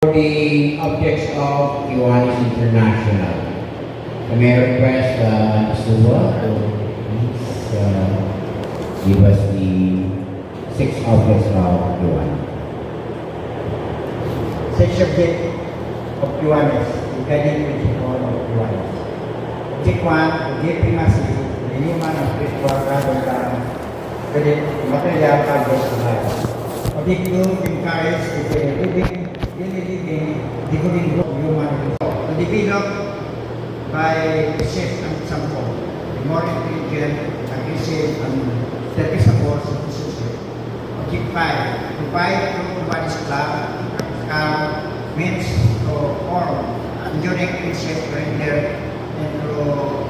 For the objects of Kiwanis International, I may request Suwa to please give us the 6 objects of Kiwanis. 6 objects of Kiwanis, the guiding principle of Kiwanis. Object 1, give primacy, the human and spiritual rather than the material values of life. Object 2, encourage the living the good human to develop by shape and example, the more intelligent, aggressive, and serviceable citizenship. Object 5, provide through what is love, practical means to form enduring friendship, render, and through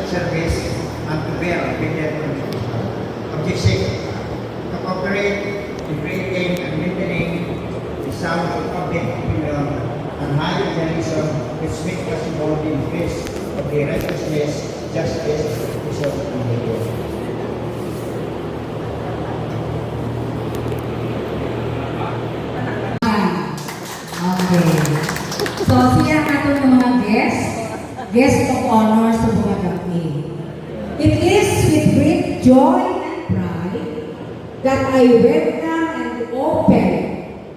service, and to bear obedient contribution. Object 6, to cooperate in creating and maintaining the sound of public opinion and high idealism which make possible the increase of the righteousness, justice, peace, and the good. Okay. So, siya natin yung mga guest of honor sa mga gabi. It is with great joy and pride that I welcome and open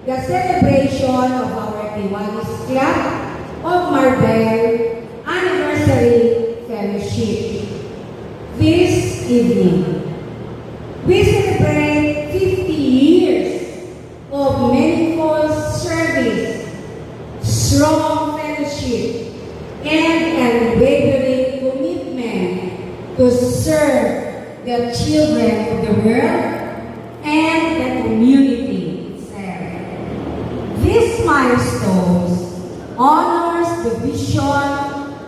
the celebration of our Kiwanis Club of Marbel Anniversary Fellowship. This evening, we celebrate 50 years of meaningful service, strong fellowship, and unwavering commitment to serve the children of the world and the community itself. These milestones honors the vision